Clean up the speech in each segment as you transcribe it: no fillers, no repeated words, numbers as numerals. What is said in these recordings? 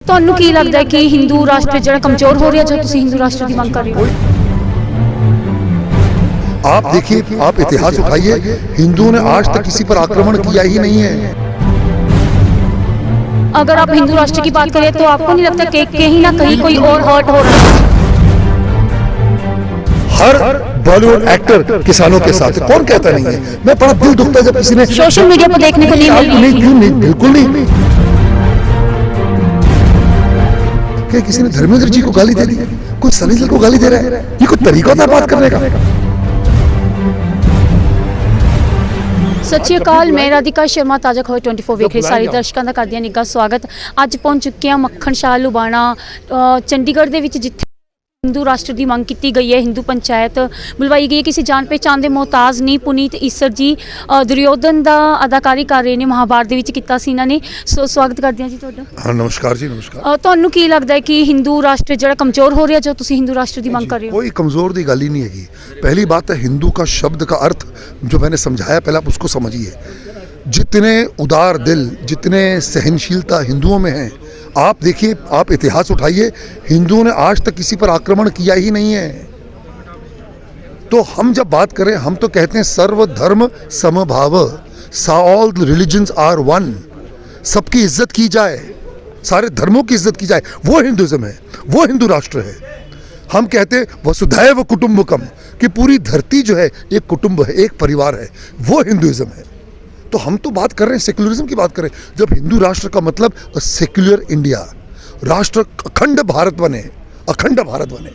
ਤੁਹਾਨੂੰ ਕੀ ਲੱਗਦਾ ਹੈ ਕਿ ਹਿੰਦੂ ਰਾਸ਼ਟਰ ਜਿਹੜਾ ਕਮਜ਼ੋਰ ਹੋ ਰਿਹਾ ਜੋ ਤੁਸੀਂ ਹਿੰਦੂ ਰਾਸ਼ਟਰ ਦੀ ਮੰਗ कर रहे हो? आप देखिए, आप इतिहास उठाइए, हिंदुओं ने आज तक किसी पर आक्रमण किया ही नहीं है। अगर आप हिंदू राष्ट्र की बात करें तो आपको नहीं लगता कि कहीं ना कहीं कोई और हर्ट हो रहा है? हर बॉलीवुड एक्टर किसानों के साथ है। कौन कहता नहीं है? मैं बड़ा दिल दुखता है जब किसी ने सोशल मीडिया पर देखने को नहीं मिल रही। नहीं, क्यों नहीं, बिल्कुल नहीं। क्या किसी ने धर्मेंद्र जी को गाली दे दी? कोई सनी देओल को गाली दे रहा है? ये कोई तरीका होता है बात करने का? ਸਤਿ ਸ਼੍ਰੀ ਅਕਾਲ, ਮੈਂ ਰਾਧਿਕਾ ਸ਼ਰਮਾ। ਤਾਜ਼ਾ ਖਬਰ 24 ਵੇਖ ਰਹੇ ਸਾਰੇ ਦਰਸ਼ਕਾਂ ਦਾ ਕਰਦੀ ਹਾਂ ਨਿੱਘਾ ਸਵਾਗਤ। ਅੱਜ ਪਹੁੰਚ ਚੁੱਕੇ ਹਾਂ ਮੱਖਣ ਸ਼ਾਹ ਲੁਬਾਣਾ ਚੰਡੀਗੜ੍ਹ ਦੇ ਵਿੱਚ, ਜਿੱਥੇ हिंदू राष्ट्र की मांग की गई है। हिंदू पंचायत बुलवाई गई है। किसी जान पहचान के मोहताज नहीं। पुनीत ईसर जी दुर्योधन का अदाकारी कर रहे हैं महाभारत विच कीता सी इन्हां ने। सो स्वागत करते हैं जी तुहाडा। हाँ, नमस्कार जी, नमस्कार। तुहानूं की लगता है कि हिंदू राष्ट्र जिहड़ा कमजोर हो रहा जो तुसीं हिंदू राष्ट्र की मांग कर रहे हो? कोई कमजोर की गल ही नहीं हैगी। पहली बात है, हिंदू का शब्द का अर्थ जो मैंने समझाया, पहले आप उसको समझिए। जितने उदार दिल, जितने सहनशीलता हिंदुओं में है, आप देखिए, आप इतिहास उठाइए, हिंदुओं ने आज तक किसी पर आक्रमण किया ही नहीं है। तो हम जब बात करें, हम तो कहते हैं सर्व धर्म समभाव, ऑल रिलीजन्स आर वन। सबकी इज्जत की जाए, सारे धर्मों की इज्जत की जाए, वो हिंदुइज्म है, वो हिंदू राष्ट्र है। हम कहते हैं वसुधैव कुटुंबकम, कि पूरी धरती जो है एक कुटुंब है, एक परिवार है, वो हिंदुइज्म है। तो हम तो बात कर रहे हैं सेक्युलरिज्म की बात करें। जब हिंदू राष्ट्र का मतलब सेक्युलर इंडिया, राष्ट्र अखंड भारत बने, अखंड भारत बने।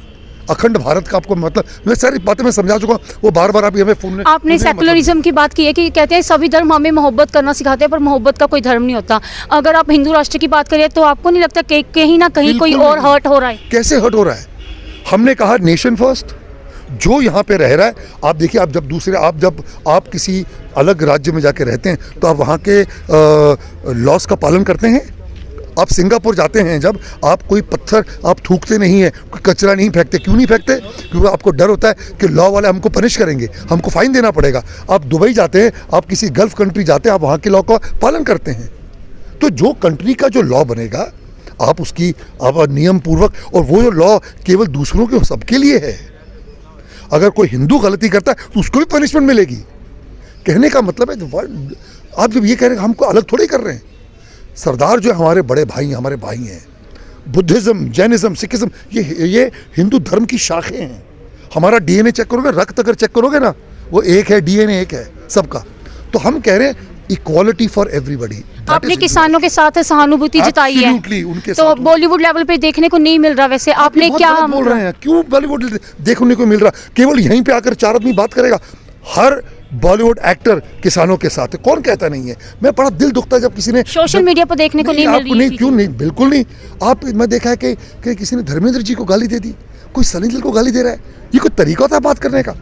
अखंड भारत का आपको मतलब, मैं सारी बातें मैं समझा चुका, वो बार बार आप हमें फोन में आपने सेक्युलरिज्म की बात की है कि कहते हैं सभी धर्म हमें मोहब्बत करना सिखाते हैं, पर मोहब्बत का कोई धर्म नहीं होता। अगर आप हिंदू राष्ट्र की बात करें तो आपको नहीं लगता कि कहीं ना कहीं कोई और हर्ट हो रहा है? कैसे हर्ट हो रहा है? हमने कहा नेशन फर्स्ट। जो यहाँ पे रह रहा है, आप देखिए, आप जब आप किसी अलग राज्य में जाके रहते हैं तो आप वहाँ के लॉस का पालन करते हैं। आप सिंगापुर जाते हैं, जब आप कोई पत्थर आप थूकते नहीं है, कोई कचरा नहीं फेंकते। क्यों नहीं फेंकते? क्योंकि आपको डर होता है कि लॉ वाले हमको पनिश करेंगे, हमको फाइन देना पड़ेगा। आप दुबई जाते हैं, आप किसी गल्फ कंट्री जाते हैं, आप वहाँ के लॉ का पालन करते हैं। तो जो कंट्री का जो लॉ बनेगा, आप उसकी आप नियम पूर्वक, और वो जो लॉ केवल दूसरों के सबके लिए है। अगर कोई हिंदू गलती करता है तो उसको भी पनिशमेंट मिलेगी। कहने का मतलब है, आप जब ये कह रहे हैं, हमको अलग थोड़ी कर रहे हैं। सरदार जो हमारे बड़े भाई, हमारे भाई हैं। बुद्धिज्म, जैनिज्म, सिखिज्म, ये हिंदू धर्म की शाखें हैं। हमारा डीएनए चेक करोगे, रक्त अगर चेक करोगे ना, वो एक है, डीएनए एक है सबका। तो हम कह रहे हैं इक्वालिटी फॉर एवरीबॉडी। आपने किसानों के साथ सहानुभूति जताई है, उनके तो बॉलीवुड लेवल पे देखने को नहीं मिल रहा। वैसे आपने क्या बोल रहे हैं? क्यों बॉलीवुड देखने को मिल रहा? केवल यहीं पे आकर चार आदमी बात करेगा। हर बॉलीवुड एक्टर किसानों के साथ है। कौन कहता नहीं है? मैं बड़ा दिल दुखता है जब किसी ने सोशल मीडिया पर देखने को नहीं मिल रही। नहीं, क्यों नहीं, बिल्कुल नहीं। आप, मैं देखा है कि किसी ने धर्मेंद्र जी को गाली दे दी, कोई सनी देओल को गाली दे रहा है। ये कोई तरीका होता है बात करने का?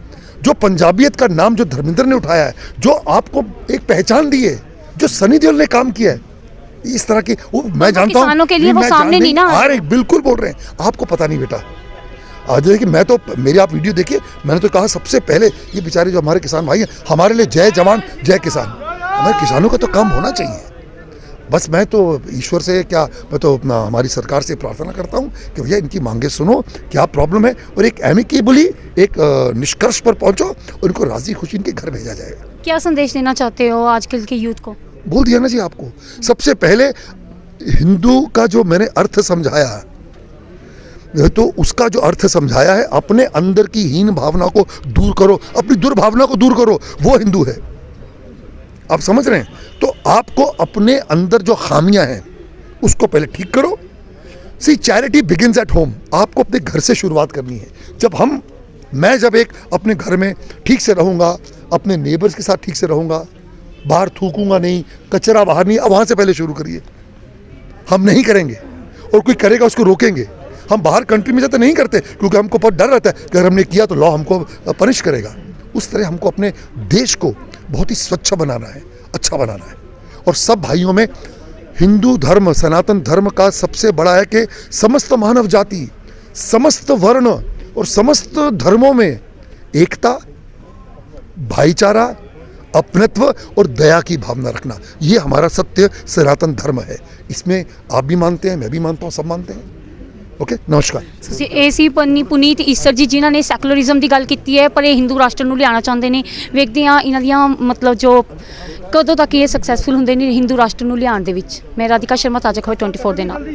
जो पंजाबियत का नाम जो धर्मेंद्र ने उठाया है, जो आपको एक पहचान दी है, जो सनी देओल ने काम किया है, इस तरह की, वो मैं जानता हूँ किसानों के लिए वो सामने नहीं ना। अरे बिल्कुल बोल रहे हैं, आपको पता नहीं बेटा। आज देखिए, मैं तो, मेरी आप वीडियो देखिए, मैंने तो कहा सबसे पहले ये बेचारे जो हमारे किसान भाई हैं, हमारे लिए जय जवान जय किसान। हमारे किसानों का तो काम होना चाहिए। बस मैं तो ईश्वर से क्या, मैं तो हमारी सरकार से प्रार्थना करता हूँ कि भैया इनकी मांगे सुनो, क्या प्रॉब्लम है, और एक एमिकेबली एक निष्कर्ष पर पहुँचो, और इनको राजी खुशी इनके घर भेजा जाएगा। क्या संदेश देना चाहते हो आजकल के यूथ को? बोल दिया ना जी आपको। सबसे पहले हिंदू का जो मैंने अर्थ समझाया, तो उसका जो अर्थ समझाया है, अपने अंदर की हीन भावना को दूर करो, अपनी दुर्भावना को दूर करो, वो हिंदू है। आप समझ रहे हैं? तो आपको अपने अंदर जो खामियां हैं उसको पहले ठीक करो। सी, चैरिटी बिगिंस एट होम। आपको अपने घर से शुरुआत करनी है। मैं जब एक अपने घर में ठीक से रहूँगा, अपने नेबर्स के साथ ठीक से रहूँगा, बाहर थूकूंगा नहीं, कचरा बाहर नहीं, अब वहाँ से पहले शुरू करिए। हम नहीं करेंगे, और कोई करेगा उसको रोकेंगे। हम बाहर कंट्री में जाते नहीं करते, क्योंकि हमको बहुत डर रहता है कि अगर हमने किया तो लॉ हमको पनिश करेगा। उस तरह हमको अपने देश को बहुत ही स्वच्छ बनाना है, अच्छा बनाना है। और सब भाइयों में हिंदू धर्म, सनातन धर्म का सबसे बड़ा है कि समस्त मानव जाति, समस्त वर्ण और समस्त धर्मों में एकता, भाईचारा, अपनत्व और दया की भावना रखना, ये हमारा सत्य सनातन धर्म है। इसमें आप भी मानते हैं, मैं भी मानता हूँ, सब मानते हैं। ओके, नमस्कार। ਤੁਸੀਂ ਇਹ ਸੀ ਪੁਨੀਤ ਈਸਰ ਜੀ ਜਿਨ੍ਹਾਂ ਨੇ ਸੈਕੂਲਰਿਜ਼ਮ ਦੀ ਗੱਲ ਕੀਤੀ ਹੈ, ਪਰ ਇਹ ਹਿੰਦੂ ਰਾਸ਼ਟਰ ਨੂੰ ਲਿਆਉਣਾ ਚਾਹੁੰਦੇ ਨੇ। ਵੇਖਦੇ ਹਾਂ ਇਹਨਾਂ ਦੀਆਂ ਮਤਲਬ ਜੋ ਕਦੋਂ ਤੱਕ ਇਹ ਸਕਸੈਸਫੁਲ ਹੁੰਦੇ ਨੇ ਹਿੰਦੂ ਰਾਸ਼ਟਰ ਨੂੰ ਲਿਆਉਣ ਦੇ ਵਿੱਚ। ਮੈਂ ਰਾਧਿਕਾ ਸ਼ਰਮਾ, ਤਾਜ਼ਾ ਖਬਰ 24 ਦੇ ਨਾਲ।